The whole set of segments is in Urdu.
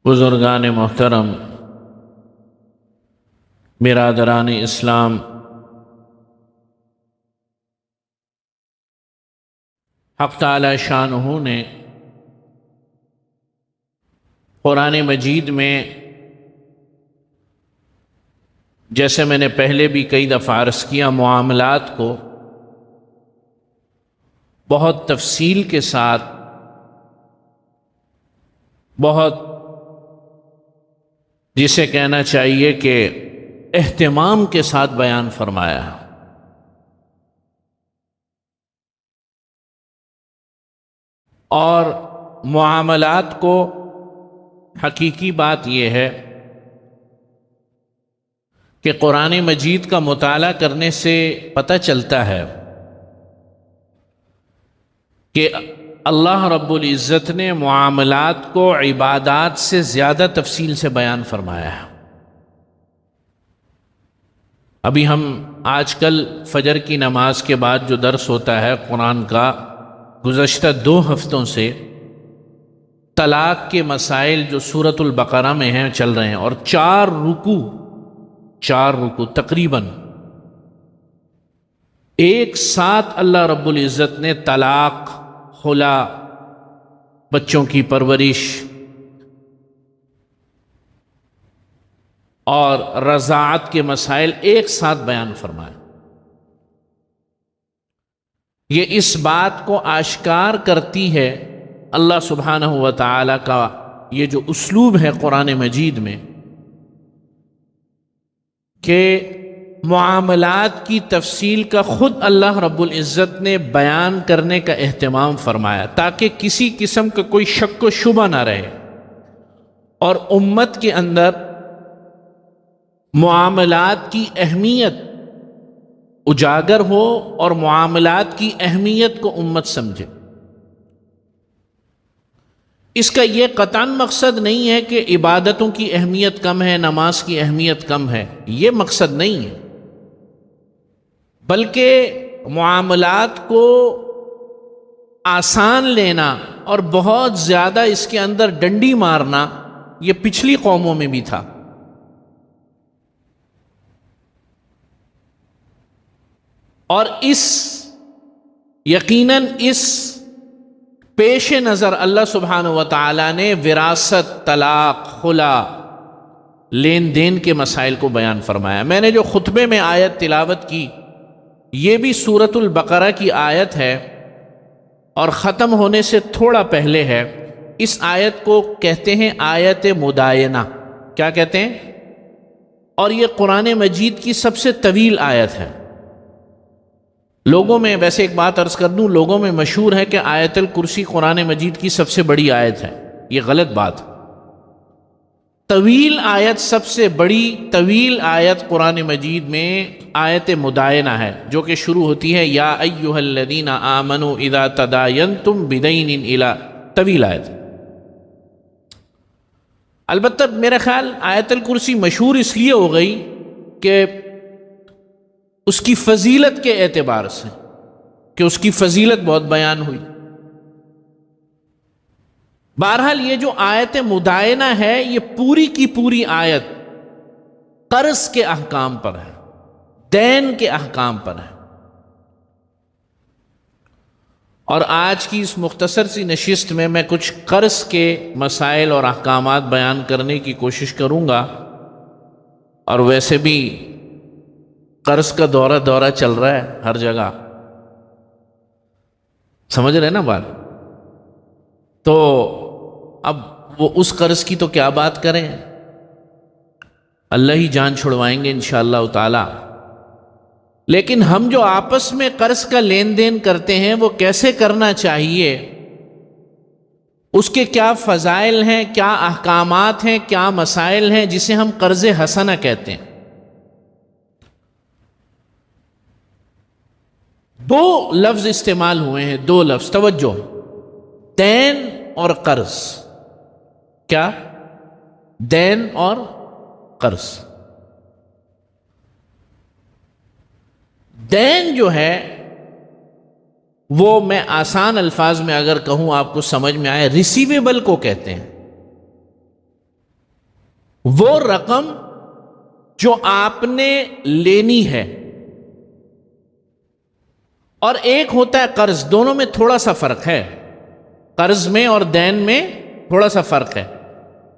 بزرگان محترم، برادران اسلام، حق تعالی شانہ نے قرآن مجید میں، جیسے میں نے پہلے بھی کئی دفعہ عرض کیا، معاملات کو بہت تفصیل کے ساتھ، بہت جسے کہنا چاہیے کہ اہتمام کے ساتھ بیان فرمایا۔ اور معاملات کو حقیقی بات یہ ہے کہ قرآن مجید کا مطالعہ کرنے سے پتہ چلتا ہے کہ اللہ رب العزت نے معاملات کو عبادات سے زیادہ تفصیل سے بیان فرمایا ہے۔ ابھی ہم آج کل فجر کی نماز کے بعد جو درس ہوتا ہے قرآن کا، گزشتہ 2 ہفتوں سے طلاق کے مسائل جو سورۃ البقرہ میں ہیں چل رہے ہیں، اور 4 رکوع تقریباً ایک ساتھ اللہ رب العزت نے طلاق، خلا، بچوں کی پرورش اور رضاعت کے مسائل ایک ساتھ بیان فرمائے۔ یہ اس بات کو آشکار کرتی ہے اللہ سبحانہ و تعالی کا یہ جو اسلوب ہے قرآن مجید میں، کہ معاملات کی تفصیل کا خود اللہ رب العزت نے بیان کرنے کا اہتمام فرمایا، تاکہ کسی قسم کا کوئی شک و شبہ نہ رہے اور امت کے اندر معاملات کی اہمیت اجاگر ہو اور معاملات کی اہمیت کو امت سمجھے۔ اس کا یہ قطعاً مقصد نہیں ہے کہ عبادتوں کی اہمیت کم ہے، نماز کی اہمیت کم ہے، یہ مقصد نہیں ہے، بلکہ معاملات کو آسان لینا اور بہت زیادہ اس کے اندر ڈنڈی مارنا یہ پچھلی قوموں میں بھی تھا۔ اور یقیناً اس پیش نظر اللہ سبحانہ و تعالی نے وراثت، طلاق، خلا، لین دین کے مسائل کو بیان فرمایا۔ میں نے جو خطبے میں آیت تلاوت کی، یہ بھی سورۃ البقرہ کی آیت ہے اور ختم ہونے سے تھوڑا پہلے ہے۔ اس آیت کو کہتے ہیں آیت مدائنہ۔ کیا کہتے ہیں؟ اور یہ قرآن مجید کی سب سے طویل آیت ہے۔ لوگوں میں، ویسے ایک بات عرض کر دوں، لوگوں میں مشہور ہے کہ آیت الکرسی قرآن مجید کی سب سے بڑی آیت ہے۔ یہ غلط بات۔ طویل آیت، سب سے بڑی طویل آیت قرآن مجید میں آیت مدائنہ ہے، جو کہ شروع ہوتی ہے یا ایھا الذین آمنوا اذا تداینتم بدین الی، طویل آیت۔ البتہ میرا خیال آیت الکرسی مشہور اس لیے ہو گئی کہ اس کی فضیلت کے اعتبار سے، کہ اس کی فضیلت بہت بیان ہوئی۔ بہرحال یہ جو آیت مدائنہ ہے، یہ پوری کی پوری آیت قرض کے احکام پر ہے، دین کے احکام پر ہے۔ اور آج کی اس مختصر سی نشست میں میں کچھ قرض کے مسائل اور احکامات بیان کرنے کی کوشش کروں گا، اور ویسے بھی قرض کا دورہ چل رہا ہے ہر جگہ، سمجھ رہے نا بات؟ تو اب وہ اس قرض کی تو کیا بات کریں، اللہ ہی جان چھڑوائیں گے انشاءاللہ تعالی۔ لیکن ہم جو آپس میں قرض کا لین دین کرتے ہیں وہ کیسے کرنا چاہیے، اس کے کیا فضائل ہیں، کیا احکامات ہیں، کیا مسائل ہیں، جسے ہم قرض حسنہ کہتے ہیں۔ 2 لفظ استعمال ہوئے ہیں، 2 لفظ، توجہ، دین اور قرض۔ کیا؟ دین اور قرض۔ دین جو ہے وہ میں آسان الفاظ میں اگر کہوں آپ کو سمجھ میں آئے، ریسیویبل کو کہتے ہیں، وہ رقم جو آپ نے لینی ہے، اور ایک ہوتا ہے قرض. دونوں میں تھوڑا سا فرق ہے، قرض میں اور دین میں تھوڑا سا فرق ہے.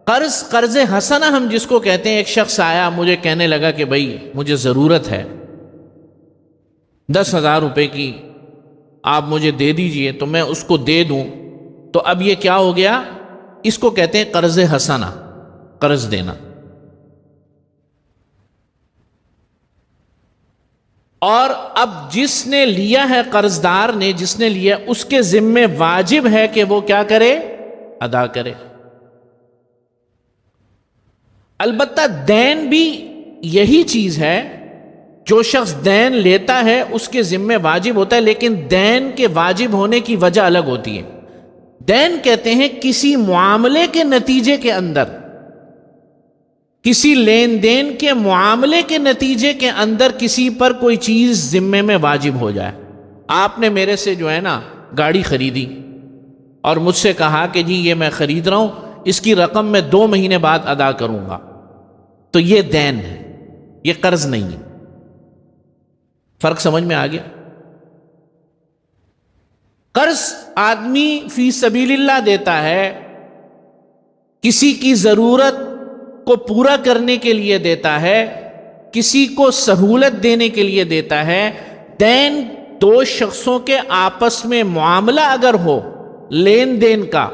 قرض حسنہ ہم جس کو کہتے ہیں، ایک شخص آیا مجھے کہنے لگا کہ بھائی مجھے ضرورت ہے 10,000 روپے کی، آپ مجھے دے دیجئے، تو میں اس کو دے دوں، تو اب یہ کیا ہو گیا؟ اس کو کہتے ہیں قرض حسنہ، قرض دینا. اور اب جس نے لیا ہے، قرض دار نے جس نے لیا، اس کے ذمے واجب ہے کہ وہ کیا کرے؟ ادا کرے. البتہ دین بھی یہی چیز ہے، جو شخص دین لیتا ہے اس کے ذمے واجب ہوتا ہے، لیکن دین کے واجب ہونے کی وجہ الگ ہوتی ہے. دین کہتے ہیں کسی معاملے کے نتیجے کے اندر، کسی لین دین کے معاملے کے نتیجے کے اندر کسی پر کوئی چیز ذمے میں واجب ہو جائے. آپ نے میرے سے جو ہے نا گاڑی خریدی اور مجھ سے کہا کہ جی یہ میں خرید رہا ہوں، اس کی رقم میں 2 مہینے بعد ادا کروں گا، تو یہ دین ہے، یہ قرض نہیں ہے. فرق سمجھ میں آ گیا؟ قرض آدمی فی سبیل اللہ دیتا ہے، کسی کی ضرورت کو پورا کرنے کے لیے دیتا ہے، کسی کو سہولت دینے کے لیے دیتا ہے. دین 2 شخصوں کے آپس میں معاملہ اگر ہو، لین دین کا،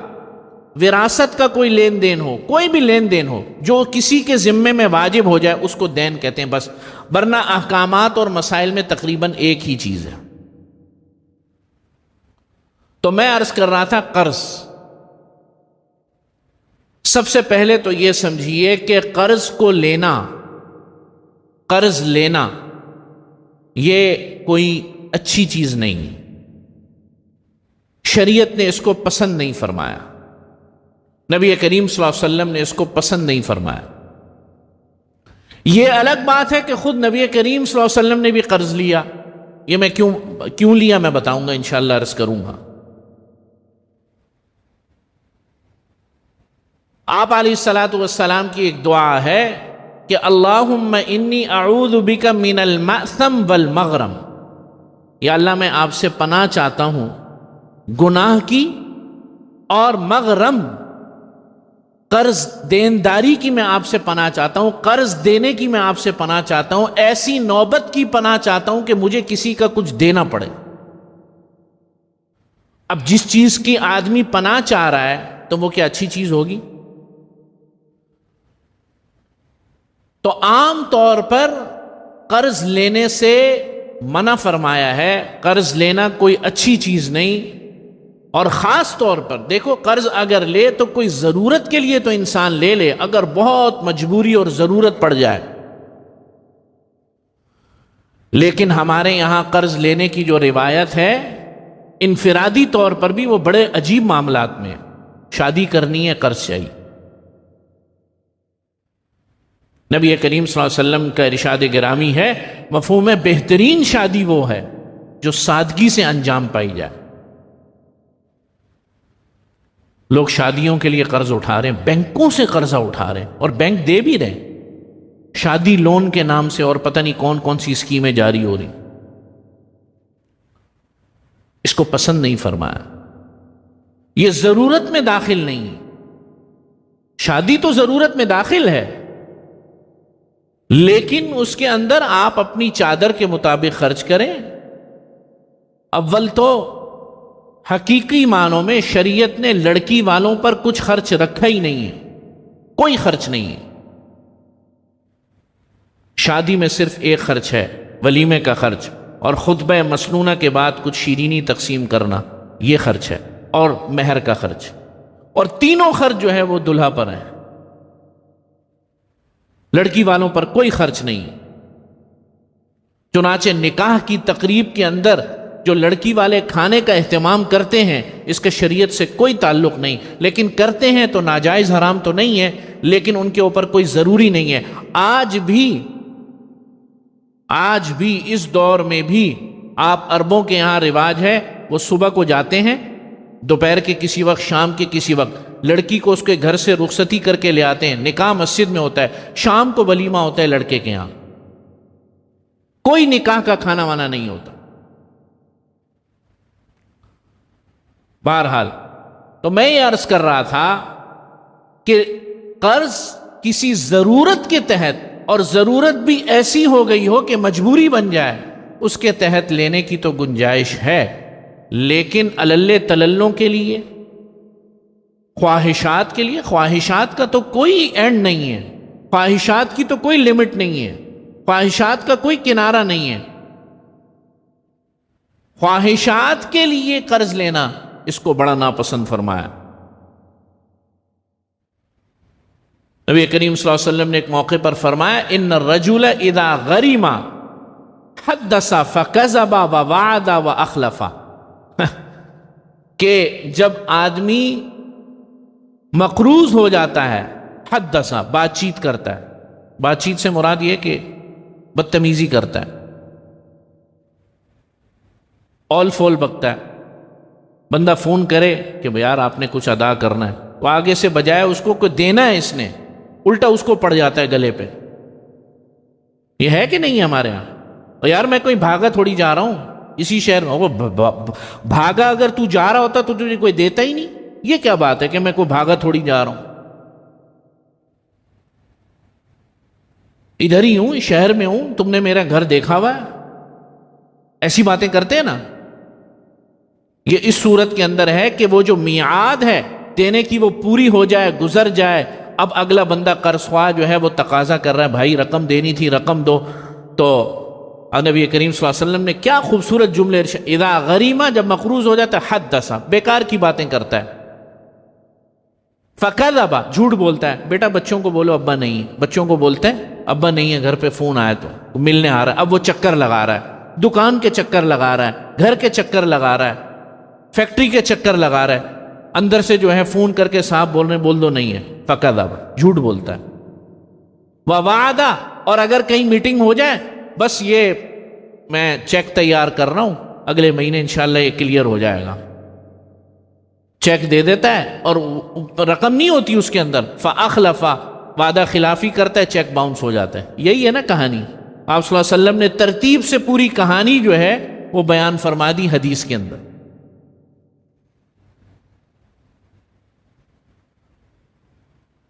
وراثت کا کوئی لین دین ہو، کوئی بھی لین دین ہو جو کسی کے ذمے میں واجب ہو جائے، اس کو دین کہتے ہیں بس. ورنہ احکامات اور مسائل میں تقریباً ایک ہی چیز ہے. تو میں عرض کر رہا تھا قرض. سب سے پہلے تو یہ سمجھیے کہ قرض کو لینا، قرض لینا یہ کوئی اچھی چیز نہیں ہے. شریعت نے اس کو پسند نہیں فرمایا، نبی کریم صلی اللہ علیہ وسلم نے اس کو پسند نہیں فرمایا. یہ الگ بات ہے کہ خود نبی کریم صلی اللہ علیہ وسلم نے بھی قرض لیا. یہ میں کیوں لیا میں بتاؤں گا انشاءاللہ، عرض کروں گا. آپ علیہ الصلوۃ والسلام کی ایک دعا ہے کہ اللہم انی اعوذ بک من المأثم والمغرم، یا اللہ میں آپ سے پناہ چاہتا ہوں گناہ کی اور مغرم، قرض دینداری کی میں آپ سے پناہ چاہتا ہوں، قرض دینے کی میں آپ سے پناہ چاہتا ہوں، ایسی نوبت کی پناہ چاہتا ہوں کہ مجھے کسی کا کچھ دینا پڑے. اب جس چیز کی آدمی پناہ چاہ رہا ہے تو وہ کیا اچھی چیز ہوگی؟ تو عام طور پر قرض لینے سے منع فرمایا ہے. قرض لینا کوئی اچھی چیز نہیں. اور خاص طور پر دیکھو، قرض اگر لے تو کوئی ضرورت کے لیے تو انسان لے لے، اگر بہت مجبوری اور ضرورت پڑ جائے. لیکن ہمارے یہاں قرض لینے کی جو روایت ہے، انفرادی طور پر بھی وہ بڑے عجیب معاملات میں. شادی کرنی ہے، قرض چاہیے. نبی کریم صلی اللہ علیہ وسلم کا ارشاد گرامی ہے، مفہوم بہترین شادی وہ ہے جو سادگی سے انجام پائی جائے. لوگ شادیوں کے لیے قرض اٹھا رہے ہیں، بینکوں سے قرضہ اٹھا رہے ہیں، اور بینک دے بھی رہے ہیں شادی لون کے نام سے، اور پتہ نہیں کون کون سی اسکیمیں جاری ہو رہی. اس کو پسند نہیں فرمایا. یہ ضرورت میں داخل نہیں ہے. شادی تو ضرورت میں داخل ہے، لیکن اس کے اندر آپ اپنی چادر کے مطابق خرچ کریں. اول تو حقیقی معنوں میں شریعت نے لڑکی والوں پر کچھ خرچ رکھا ہی نہیں ہے، کوئی خرچ نہیں ہے. شادی میں صرف ایک خرچ ہے، ولیمے کا خرچ، اور خطبہ مسنونہ کے بعد کچھ شیرینی تقسیم کرنا، یہ خرچ ہے، اور مہر کا خرچ. اور تینوں خرچ جو ہے وہ دلہا پر ہیں، لڑکی والوں پر کوئی خرچ نہیں. چنانچہ نکاح کی تقریب کے اندر جو لڑکی والے کھانے کا اہتمام کرتے ہیں، اس کے شریعت سے کوئی تعلق نہیں، لیکن کرتے ہیں تو ناجائز حرام تو نہیں ہے، لیکن ان کے اوپر کوئی ضروری نہیں ہے. آج بھی اس دور میں بھی آپ عربوں کے یہاں رواج ہے وہ صبح کو جاتے ہیں، دوپہر کے کسی وقت، شام کے کسی وقت لڑکی کو اس کے گھر سے رخصتی کر کے لے آتے ہیں، نکاح مسجد میں ہوتا ہے، شام کو ولیمہ ہوتا ہے لڑکے کے یہاں، کوئی نکاح کا کھانا وانا نہیں ہوتا۔ بہرحال تو میں یہ عرض کر رہا تھا کہ قرض کسی ضرورت کے تحت، اور ضرورت بھی ایسی ہو گئی ہو کہ مجبوری بن جائے، اس کے تحت لینے کی تو گنجائش ہے، لیکن اللے تللوں کے لیے، خواہشات کے لیے، خواہشات کا تو کوئی اینڈ نہیں ہے، خواہشات کی تو کوئی لمٹ نہیں ہے، خواہشات کا کوئی کنارہ نہیں ہے۔ خواہشات کے لیے قرض لینا اس کو بڑا ناپسند فرمایا۔ نبی کریم صلی اللہ علیہ وسلم نے ایک موقع پر فرمایا، ان الرجل اذا غرم حدث فکذب ووعد واخلف، کہ جب آدمی مقروض ہو جاتا ہے، حدث بات چیت کرتا ہے، بات چیت سے مراد یہ کہ بدتمیزی کرتا ہے، اول فول بکتا ہے، بندہ فون کرے کہ یار آپ نے کچھ ادا کرنا ہے، تو آگے سے بجائے اس کو کوئی دینا ہے، اس نے الٹا اس کو پڑ جاتا ہے گلے پہ۔ یہ ہے کہ نہیں ہمارے ہاں؟ اور یار میں کوئی بھاگا تھوڑی جا رہا ہوں اسی شہر میں، وہ بھاگا اگر تو جا رہا ہوتا تو تجھے کوئی دیتا ہی نہیں، یہ کیا بات ہے کہ میں کوئی بھاگا تھوڑی جا رہا ہوں، ادھر ہی ہوں، شہر میں ہوں، تم نے میرا گھر دیکھا ہوا ہے، ایسی باتیں کرتے ہیں نا۔ یہ اس صورت کے اندر ہے کہ وہ جو میعاد ہے دینے کی وہ پوری ہو جائے، گزر جائے، اب اگلا بندہ قرض خواہ جو ہے وہ تقاضا کر رہا ہے، بھائی رقم دینی تھی، رقم دو، تو نبی کریم صلی اللہ علیہ وسلم نے کیا خوبصورت جملے، اذا غریمہ، جب مقروض ہو جاتا ہے، حدث بیکار کی باتیں کرتا ہے، فکذب جھوٹ بولتا ہے، بیٹا بچوں کو بولو ابا نہیں ہے، بچوں کو بولتے ہیں ابا نہیں ہے، گھر پہ فون آیا تو ملنے آ رہا ہے، اب وہ چکر لگا رہا ہے، دکان کے چکر لگا رہا ہے، گھر کے چکر لگا رہا ہے، فیکٹری کے چکر لگا رہا ہے، اندر سے جو ہے فون کر کے صاحب بول رہے ہیں، بول دو نہیں ہے، فکذب جھوٹ بولتا ہے، ووعد، اور اگر کہیں میٹنگ ہو جائے، بس یہ میں چیک تیار کر رہا ہوں، اگلے مہینے انشاءاللہ یہ کلیئر ہو جائے گا، چیک دے دیتا ہے اور رقم نہیں ہوتی اس کے اندر، فاخلف، وعدہ خلافی کرتا ہے، چیک باؤنس ہو جاتا ہے۔ یہی ہے نا کہانی، آپ صلی اللہ علیہ وسلم نے ترتیب سے پوری کہانی جو ہے وہ بیان فرما دی حدیث کے اندر۔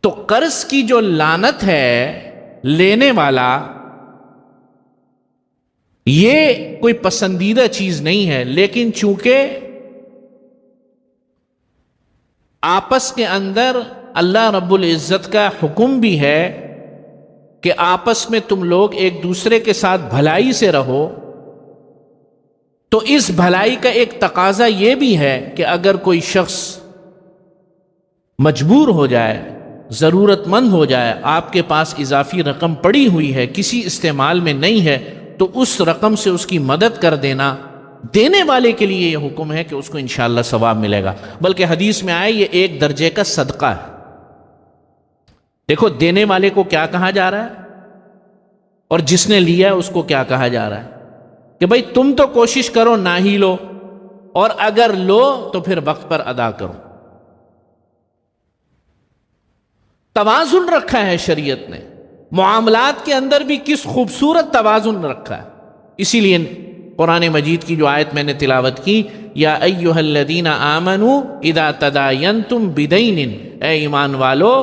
تو قرض کی جو لعنت ہے، لینے والا، یہ کوئی پسندیدہ چیز نہیں ہے، لیکن چونکہ آپس کے اندر اللہ رب العزت کا حکم بھی ہے کہ آپس میں تم لوگ ایک دوسرے کے ساتھ بھلائی سے رہو، تو اس بھلائی کا ایک تقاضا یہ بھی ہے کہ اگر کوئی شخص مجبور ہو جائے، ضرورت مند ہو جائے، آپ کے پاس اضافی رقم پڑی ہوئی ہے، کسی استعمال میں نہیں ہے، تو اس رقم سے اس کی مدد کر دینا، دینے والے کے لیے یہ حکم ہے کہ اس کو انشاءاللہ ثواب ملے گا، بلکہ حدیث میں آئے یہ ایک درجے کا صدقہ ہے۔ دیکھو دینے والے کو کیا کہا جا رہا ہے اور جس نے لیا ہے اس کو کیا کہا جا رہا ہے کہ بھائی تم تو کوشش کرو نہ ہی لو، اور اگر لو تو پھر وقت پر ادا کرو۔ توازن رکھا ہے شریعت نے، معاملات کے اندر بھی کس خوبصورت توازن رکھا ہے۔ اسی لیے قرآن مجید کی جو آیت میں نے تلاوت کی، یا ایھا الذین آمنوا اذا تداینتم بدین، اے ایمان والو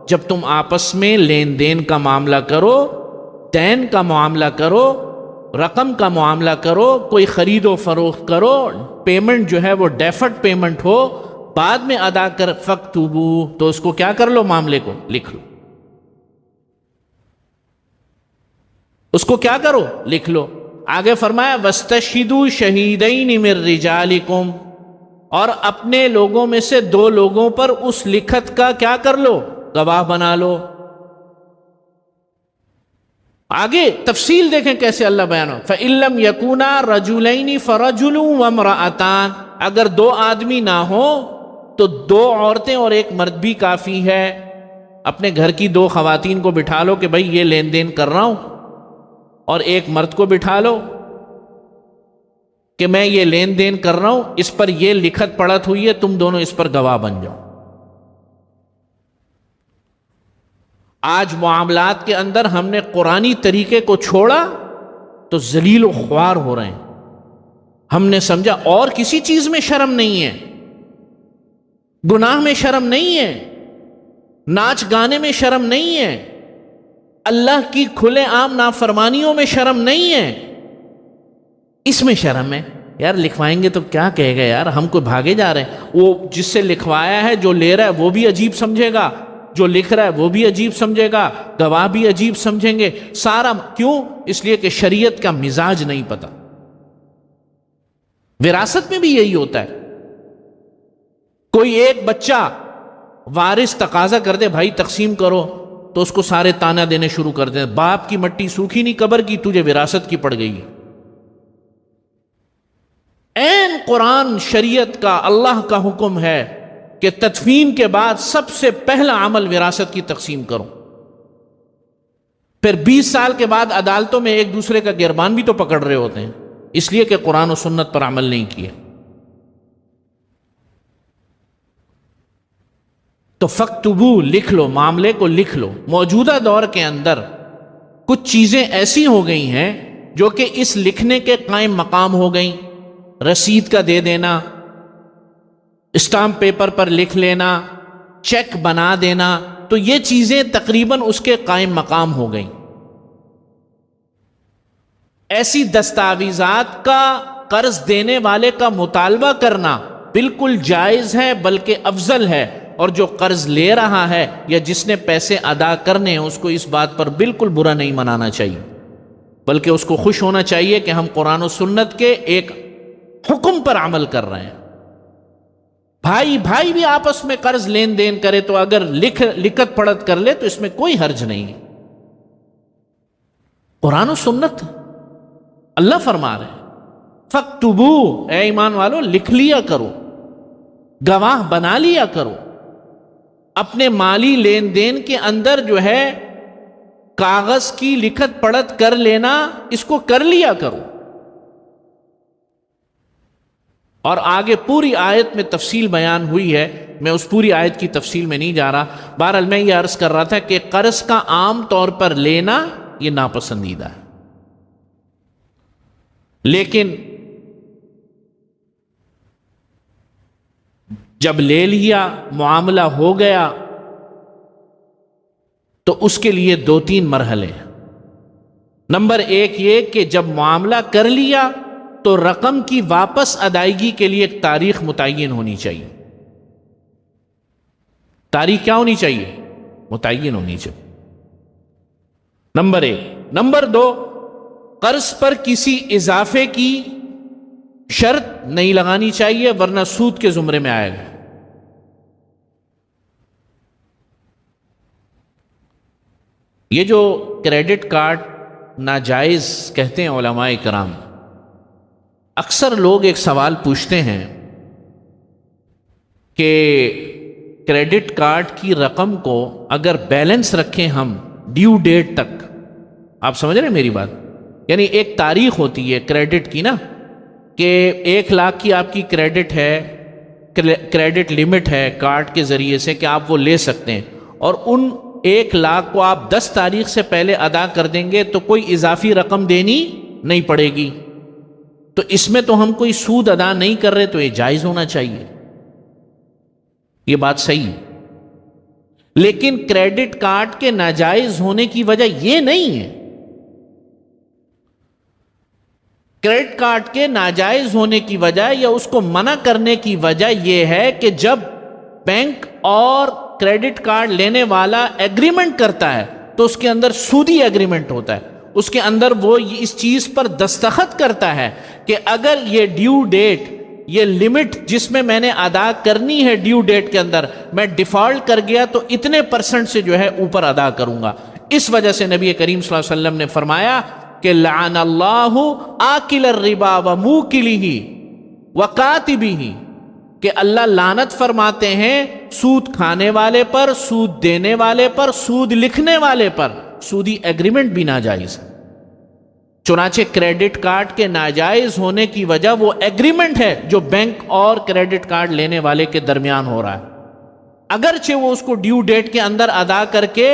جب تم آپس میں لین دین کا معاملہ کرو، دین کا معاملہ کرو، رقم کا معاملہ کرو، کوئی خرید و فروخت کرو، پیمنٹ جو ہے وہ ڈیفرڈ پیمنٹ ہو، بعد میں ادا کر، فاکتبوا، تو اس کو کیا کر لو، معاملے کو لکھ لو، اس کو کیا کرو، لکھ لو۔ آگے فرمایا واستشہدوا شہیدین من رجالکم، اور اپنے لوگوں میں سے 2 لوگوں پر اس لکھت کا کیا کر لو، گواہ بنا لو۔ آگے تفصیل دیکھیں کیسے اللہ بیان ہو، فَإِن لَّمْ يَكُونَا رَجُلَيْنِ فَرَجُلٌ وَامْرَأَتَانِ، اگر 2 آدمی نہ ہو تو 2 عورتیں اور 1 مرد بھی کافی ہے۔ اپنے گھر کی 2 خواتین کو بٹھا لو کہ بھائی یہ لین دین کر رہا ہوں، اور 1 مرد کو بٹھا لو، کہ میں یہ لین دین کر رہا ہوں، اس پر یہ لکھت پڑھت ہوئی ہے، تم دونوں اس پر گواہ بن جاؤ۔ آج معاملات کے اندر ہم نے قرآنی طریقے کو چھوڑا تو ذلیل و خوار ہو رہے ہیں۔ ہم نے سمجھا اور کسی چیز میں شرم نہیں ہے، گناہ میں شرم نہیں ہے، ناچ گانے میں شرم نہیں ہے، اللہ کی کھلے عام نافرمانیوں میں شرم نہیں ہے، اس میں شرم ہے۔ یار لکھوائیں گے تو کیا کہے گا یار، ہم کو بھاگے جا رہے ہیں۔ وہ جس سے لکھوایا ہے، جو لے رہا ہے وہ بھی عجیب سمجھے گا، جو لکھ رہا ہے وہ بھی عجیب سمجھے گا، گواہ بھی عجیب سمجھیں گے، سارا کیوں؟ اس لیے کہ شریعت کا مزاج نہیں پتا۔ وراثت میں بھی یہی ہوتا ہے۔ کوئی ایک بچہ وارث تقاضا کر دے بھائی تقسیم کرو، تو اس کو سارے تانا دینے شروع کر دیں، باپ کی مٹی سوکھی نہیں قبر کی، تجھے وراثت کی پڑ گئی۔ عین قرآن شریعت کا اللہ کا حکم ہے کہ تدفین کے بعد سب سے پہلا عمل وراثت کی تقسیم کرو۔ پھر 20 سال کے بعد عدالتوں میں ایک دوسرے کا گربان بھی تو پکڑ رہے ہوتے ہیں، اس لیے کہ قرآن و سنت پر عمل نہیں کیا۔ تو فَاكْتُبُوا، لکھ لو، معاملے کو لکھ لو۔ موجودہ دور کے اندر کچھ چیزیں ایسی ہو گئی ہیں جو کہ اس لکھنے کے قائم مقام ہو گئیں۔ رسید کا دے دینا، اسٹامپ پیپر پر لکھ لینا، چیک بنا دینا، تو یہ چیزیں تقریباً اس کے قائم مقام ہو گئیں۔ ایسی دستاویزات کا قرض دینے والے کا مطالبہ کرنا بالکل جائز ہے، بلکہ افضل ہے، اور جو قرض لے رہا ہے یا جس نے پیسے ادا کرنے ہیں اس کو اس بات پر بالکل برا نہیں منانا چاہیے، بلکہ اس کو خوش ہونا چاہیے کہ ہم قرآن و سنت کے ایک حکم پر عمل کر رہے ہیں۔ بھائی بھائی بھی آپس میں قرض لین دین کرے تو اگر لکھت پڑھت کر لے تو اس میں کوئی حرج نہیں ہے۔ قرآن و سنت اللہ فرما رہے ہیں فَاكْتُبُوا، اے ایمان والو لکھ لیا کرو، گواہ بنا لیا کرو۔ اپنے مالی لین دین کے اندر جو ہے کاغذ کی لکھت پڑھت کر لینا، اس کو کر لیا کرو۔ اور آگے پوری آیت میں تفصیل بیان ہوئی ہے، میں اس پوری آیت کی تفصیل میں نہیں جا رہا۔ بہرحال میں یہ عرض کر رہا تھا کہ قرض کا عام طور پر لینا یہ ناپسندیدہ ہے، لیکن جب لے لیا، معاملہ ہو گیا، تو اس کے لیے 2-3 مرحلے ہیں۔ نمبر 1 یہ کہ جب معاملہ کر لیا تو رقم کی واپس ادائیگی کے لیے ایک تاریخ متعین ہونی چاہیے۔ تاریخ کیا ہونی چاہیے؟ متعین ہونی چاہیے، نمبر 1۔ نمبر 2، قرض پر کسی اضافے کی شرط نہیں لگانی چاہیے، ورنہ سود کے زمرے میں آئے گا۔ یہ جو کریڈٹ کارڈ ناجائز کہتے ہیں علماء کرام، اکثر لوگ ایک سوال پوچھتے ہیں کہ کریڈٹ کارڈ کی رقم کو اگر بیلنس رکھیں ہم ڈیو ڈیٹ تک، آپ سمجھ رہے ہیں میری بات؟ یعنی ایک تاریخ ہوتی ہے کریڈٹ کی نا، کہ 1 لاکھ کی آپ کی کریڈٹ ہے، کریڈٹ لمٹ ہے کارڈ کے ذریعے سے کہ آپ وہ لے سکتے ہیں، اور ان 1 لاکھ کو آپ 10 تاریخ سے پہلے ادا کر دیں گے تو کوئی اضافی رقم دینی نہیں پڑے گی۔ تو اس میں تو ہم کوئی سود ادا نہیں کر رہے، تو یہ جائز ہونا چاہیے، یہ بات صحیح ہے۔ لیکن کریڈٹ کارڈ کے ناجائز ہونے کی وجہ یہ نہیں ہے، کریڈٹ کارڈ کے ناجائز ہونے کی وجہ یا اس کو منع کرنے کی وجہ یہ ہے کہ جب بینک اور کریڈٹ کارڈ لینے والا ایگریمنٹ کرتا ہے تو اس کے اندر سودی ایگریمنٹ ہوتا ہے، اس کے اندر وہ اس چیز پر دستخط کرتا ہے کہ اگر یہ ڈیو ڈیٹ، یہ لمٹ جس میں میں نے ادا کرنی ہے ڈیو ڈیٹ کے اندر، میں ڈیفالٹ کر گیا تو اتنے % سے جو ہے اوپر ادا کروں گا۔ اس وجہ سے نبی کریم صلی اللہ علیہ وسلم نے فرمایا کہ لعن اللہ آکل الربا وموکلہ وکاتبہ، کہ اللہ لعنت فرماتے ہیں سود کھانے والے پر، سود دینے والے پر، سود لکھنے والے پر۔ سودی ایگریمنٹ بھی ناجائز ہے۔ چنانچہ کریڈٹ کارڈ کے ناجائز ہونے کی وجہ وہ ایگریمنٹ ہے جو بینک اور کریڈٹ کارڈ لینے والے کے درمیان ہو رہا ہے، اگرچہ وہ اس کو ڈیو ڈیٹ کے اندر ادا کر کے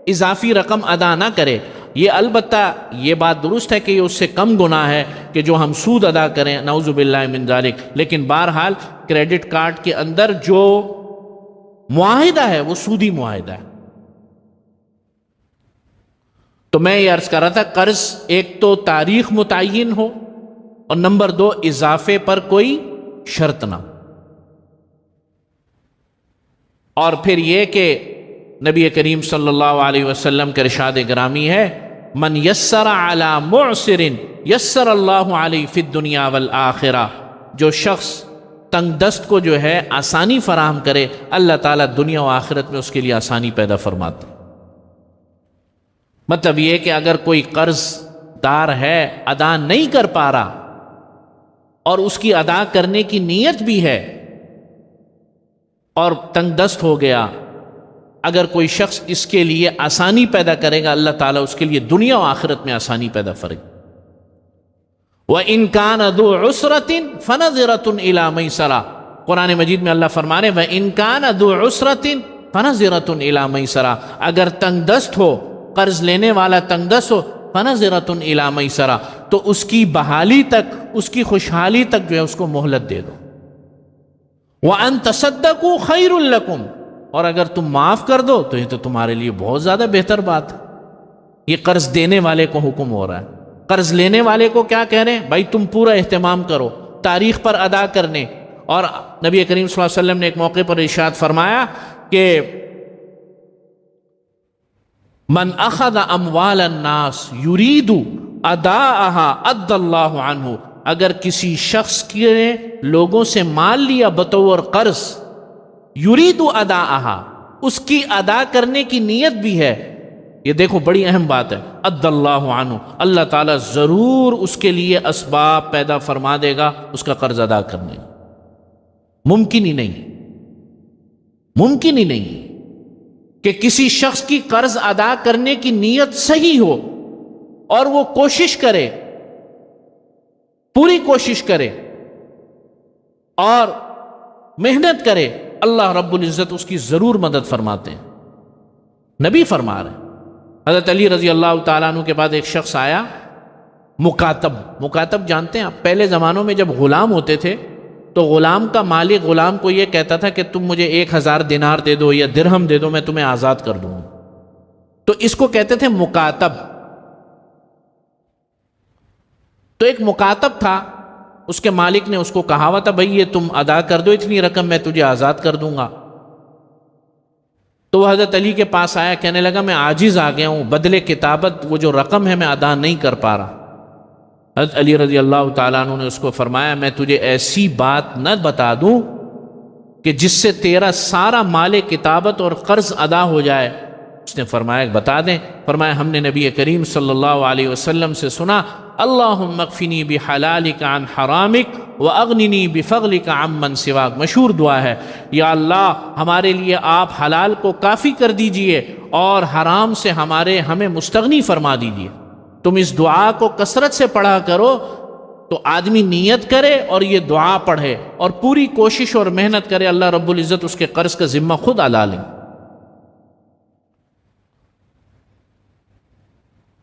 اضافی رقم ادا نہ کرے۔ یہ البتہ یہ بات درست ہے کہ یہ اس سے کم گناہ ہے کہ جو ہم سود ادا کریں، نعوذ باللہ من ذالک، لیکن بہرحال کریڈٹ کارڈ کے اندر جو معاہدہ ہے وہ سودی معاہدہ ہے۔ تو میں یہ عرض کر رہا تھا، قرض ایک تو تاریخ متعین ہو، اور نمبر 2 اضافے پر کوئی شرط نہ، اور پھر یہ کہ نبی کریم صلی اللہ علیہ وسلم کے ارشاد گرامی ہے، من یسر علی معسر یسر اللہ علیہ فی الدنیا والآخرہ، جو شخص تنگ دست کو جو ہے آسانی فراہم کرے، اللہ تعالیٰ دنیا و آخرت میں اس کے لیے آسانی پیدا فرماتا۔ مطلب یہ کہ اگر کوئی قرض دار ہے ادا نہیں کر پا رہا اور اس کی ادا کرنے کی نیت بھی ہے اور تنگ دست ہو گیا، اگر کوئی شخص اس کے لیے آسانی پیدا کرے گا، اللہ تعالیٰ اس کے لیے دنیا و آخرت میں آسانی پیدا فرے گا۔ وَإِن كَانَ ذُو عُسْرَةٍ فَنَظِرَةٌ إِلَىٰ مَيْسَرَةٍ، قرآن مجید میں اللہ فرما رہے وَإِن كَانَ ذُو عُسْرَةٍ فَنَظِرَةٌ إِلَىٰ مَيْسَرَةٍ، اگر تنگ دست ہو، قرض لینے والا تنگ دست ہو، فَنَظِرَةٌ إِلَىٰ مَيْسَرَةٍ، تو اس کی بحالی تک، اس کی خوشحالی تک جو ہے اس کو مہلت دے دو۔ وَأَن تَصَدَّقُوا خَيْرٌ لَكُمْ، اور اگر تم معاف کر دو تو یہ تو تمہارے لیے بہت زیادہ بہتر بات ہے۔ یہ قرض دینے والے کو حکم ہو رہا ہے، قرض لینے والے کو کیا کہہ رہے ہیں؟ بھائی تم پورا اہتمام کرو تاریخ پر ادا کرنے، اور نبی کریم صلی اللہ علیہ وسلم نے ایک موقع پر ارشاد فرمایا کہ من اخذ اموال الناس یرید اداءها ادى اللہ عنہ، اگر کسی شخص کے لوگوں سے مال لیا بطور قرض، یرید اداءها، اس کی ادا کرنے کی نیت بھی ہے، یہ دیکھو بڑی اہم بات ہے، ادى اللہ عنہ، اللہ تعالیٰ ضرور اس کے لیے اسباب پیدا فرما دے گا اس کا قرض ادا کرنے۔ ممکن ہی نہیں، ممکن ہی نہیں کہ کسی شخص کی قرض ادا کرنے کی نیت صحیح ہو اور وہ کوشش کرے، پوری کوشش کرے اور محنت کرے، اللہ رب العزت اس کی ضرور مدد فرماتے ہیں۔ نبی فرما رہے ہیں، حضرت علی رضی اللہ تعالیٰ عنہ کے بعد ایک شخص آیا، مکاتب جانتے ہیں آپ؟ پہلے زمانوں میں جب غلام ہوتے تھے تو غلام کا مالک غلام کو یہ کہتا تھا کہ تم مجھے 1000 دینار دے دو یا درہم دے دو، میں تمہیں آزاد کر دوں، تو اس کو کہتے تھے مکاتب۔ تو ایک مکاتب تھا، اس کے مالک نے اس کو کہا ہوا تھا بھائی یہ تم ادا کر دو اتنی رقم، میں تجھے آزاد کر دوں گا۔ تو وہ حضرت علی کے پاس آیا، کہنے لگا میں عاجز آ گیا ہوں، بدلے کتابت وہ جو رقم ہے میں ادا نہیں کر پا رہا۔ حضرت علی رضی اللہ تعالیٰ عنہ نے اس کو فرمایا میں تجھے ایسی بات نہ بتا دوں کہ جس سے تیرا سارا مال کتابت اور قرض ادا ہو جائے؟ اس نے فرمایا بتا دیں۔ فرمایا ہم نے نبی کریم صلی اللہ علیہ وسلم سے سنا، اللہم اکفنی بحلالک عن حرامک واغننی بفضلک عمن سواک، مشہور دعا ہے، یا اللہ ہمارے لیے آپ حلال کو کافی کر دیجئے اور حرام سے ہمیں مستغنی فرما دیجئے۔ تم اس دعا کو کثرت سے پڑھا کرو، تو آدمی نیت کرے اور یہ دعا پڑھے اور پوری کوشش اور محنت کرے، اللہ رب العزت اس کے قرض کا ذمہ خود ادا لیں۔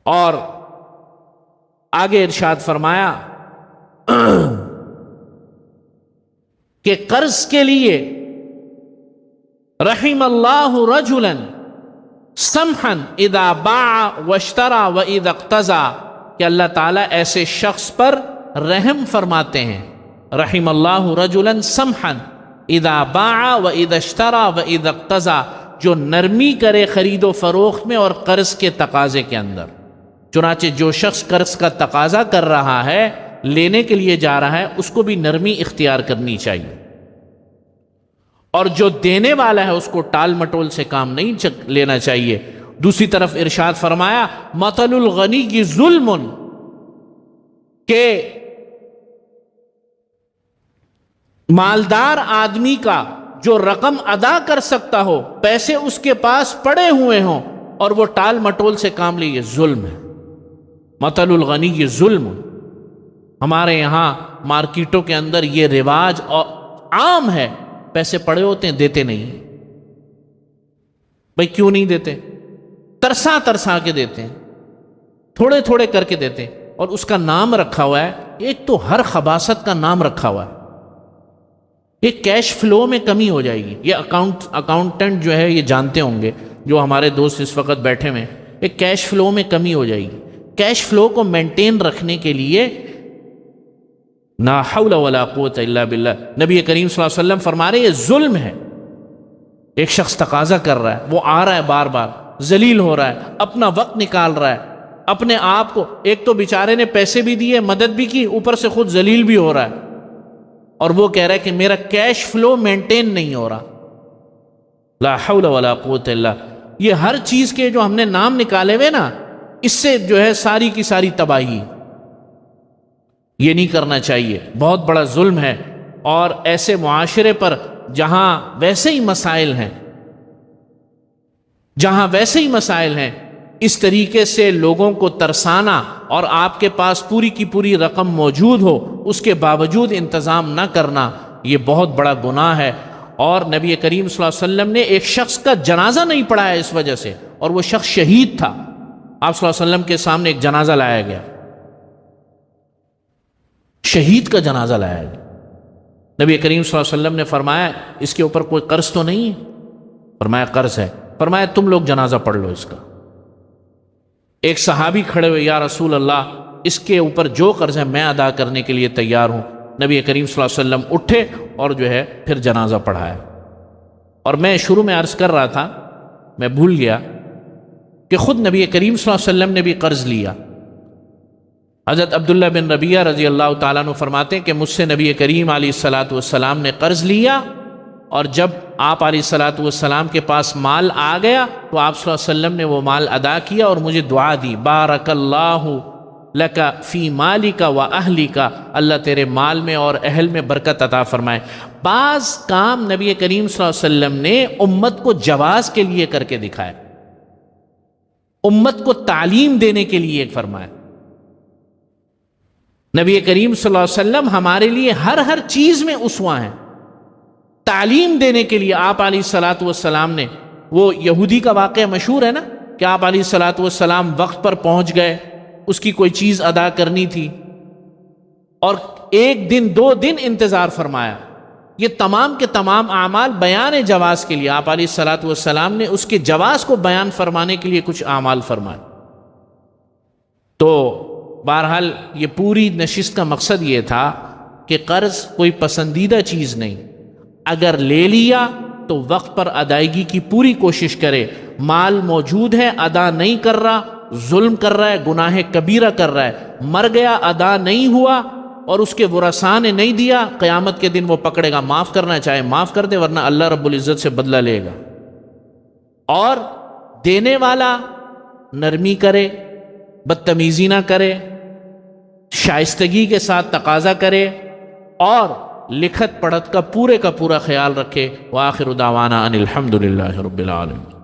اور آگے ارشاد فرمایا کہ قرض کے لیے رحم اللہ رجلا سمحا اذا باع واشترى واذا اقتضى، کہ اللہ تعالیٰ ایسے شخص پر رحم فرماتے ہیں، رحم اللہ رجلا سمحا اذا باع واذا اشترى واذا اقتضى، جو نرمی کرے خرید و فروخت میں اور قرض کے تقاضے کے اندر۔ چنانچہ جو شخص قرض کا تقاضا کر رہا ہے، لینے کے لیے جا رہا ہے، اس کو بھی نرمی اختیار کرنی چاہیے، اور جو دینے والا ہے اس کو ٹال مٹول سے کام نہیں لینا چاہیے۔ دوسری طرف ارشاد فرمایا مثل الغنی ظلم، کہ مالدار آدمی کا جو رقم ادا کر سکتا ہو، پیسے اس کے پاس پڑے ہوئے ہوں اور وہ ٹال مٹول سے کام لے، یہ ظلم ہے۔ مثل الغنی ظلم، ہمارے یہاں مارکیٹوں کے اندر یہ رواج عام ہے، پیسے پڑے ہوتے ہیں دیتے نہیں۔ بھائی کیوں نہیں دیتے؟ ترسا ترسا کے دیتے ہیں، تھوڑے تھوڑے کر کے دیتے ہیں، اور اس کا نام رکھا ہوا ہے، ایک تو ہر خباثت کا نام رکھا ہوا ہے۔ یہ کیش فلو میں کمی ہو جائے گی، یہ اکاؤنٹنٹ جو ہے یہ جانتے ہوں گے، جو ہمارے دوست اس وقت بیٹھے ہوئے، یہ کیش فلو میں کمی ہو جائے گی۔ کیش فلو کو مینٹین رکھنے کے لیے لا حول ولا قوت الا باللہ، نبی کریم صلی اللہ علیہ وسلم فرما رہے یہ ظلم ہے۔ ایک شخص تقاضا کر رہا ہے، وہ آ رہا ہے بار بار، ذلیل ہو رہا ہے، اپنا وقت نکال رہا ہے، اپنے آپ کو، ایک تو بیچارے نے پیسے بھی دیے، مدد بھی کی، اوپر سے خود ذلیل بھی ہو رہا ہے، اور وہ کہہ رہا ہے کہ میرا کیش فلو مینٹین نہیں ہو رہا۔ لا حول ولا قوت الا، یہ ہر چیز کے جو ہم نے نام نکالے ہوئے نا، اس سے جو ہے ساری کی ساری تباہی۔ یہ نہیں کرنا چاہیے، بہت بڑا ظلم ہے۔ اور ایسے معاشرے پر جہاں ویسے ہی مسائل ہیں، اس طریقے سے لوگوں کو ترسانا، اور آپ کے پاس پوری کی پوری رقم موجود ہو، اس کے باوجود انتظام نہ کرنا، یہ بہت بڑا گناہ ہے۔ اور نبی کریم صلی اللہ علیہ وسلم نے ایک شخص کا جنازہ نہیں پڑھایا اس وجہ سے، اور وہ شخص شہید تھا۔ آپ صلی اللہ علیہ وسلم کے سامنے ایک جنازہ لایا گیا، شہید کا جنازہ لایا گیا۔ نبی کریم صلی اللہ علیہ وسلم نے فرمایا اس کے اوپر کوئی قرض تو نہیں ہے؟ فرمایا قرض ہے۔ فرمایا تم لوگ جنازہ پڑھ لو اس کا۔ ایک صحابی کھڑے ہوئے، یا رسول اللہ اس کے اوپر جو قرض ہے میں ادا کرنے کے لیے تیار ہوں۔ نبی کریم صلی اللہ علیہ وسلم اٹھے اور جو ہے پھر جنازہ پڑھایا۔ اور میں شروع میں عرض کر رہا تھا، میں بھول گیا کہ خود نبی کریم صلی اللہ علیہ وسلم نے بھی قرض لیا۔ حضرت عبداللہ بن ربیعہ رضی اللہ تعالیٰ عنہ فرماتے ہیں کہ مجھ سے نبی کریم علیہ الصلاۃ والسلام نے قرض لیا، اور جب آپ علیہ الصلاۃ والسلام کے پاس مال آ گیا تو آپ صلی اللہ علیہ وسلم نے وہ مال ادا کیا اور مجھے دعا دی، بارک اللہ لک فی مالک و اہلک، اللہ تیرے مال میں اور اہل میں برکت عطا فرمائے۔ بعض کام نبی کریم صلی اللہ علیہ وسلم نے امت کو جواز کے لیے کر کے دکھائے، امت کو تعلیم دینے کے لیے فرمایا۔ نبی کریم صلی اللہ علیہ وسلم ہمارے لیے ہر چیز میں اسوہ ہیں۔ تعلیم دینے کے لیے آپ علیہ الصلاۃ والسلام نے، وہ یہودی کا واقعہ مشہور ہے نا کہ آپ علیہ الصلاۃ والسلام وقت پر پہنچ گئے، اس کی کوئی چیز ادا کرنی تھی، اور 1 دن 2 دن انتظار فرمایا۔ یہ تمام کے تمام اعمال بیان جواز کے لیے، آپ علیہ الصلاۃ والسلام نے اس کے جواز کو بیان فرمانے کے لیے کچھ اعمال فرمائے۔ تو بہرحال یہ پوری نشست کا مقصد یہ تھا کہ قرض کوئی پسندیدہ چیز نہیں، اگر لے لیا تو وقت پر ادائیگی کی پوری کوشش کرے۔ مال موجود ہے، ادا نہیں کر رہا، ظلم کر رہا ہے، گناہ کبیرہ کر رہا ہے، مر گیا ادا نہیں ہوا اور اس کے ورثاء نے نہیں دیا، قیامت کے دن وہ پکڑے گا، معاف کرنا چاہے معاف کر دے، ورنہ اللہ رب العزت سے بدلہ لے گا۔ اور دینے والا نرمی کرے، بدتمیزی نہ کرے، شائستگی کے ساتھ تقاضا کرے، اور لکھت پڑھت کا پورا خیال رکھے۔ وآخر دعوانا ان الحمد للہ رب العالمین۔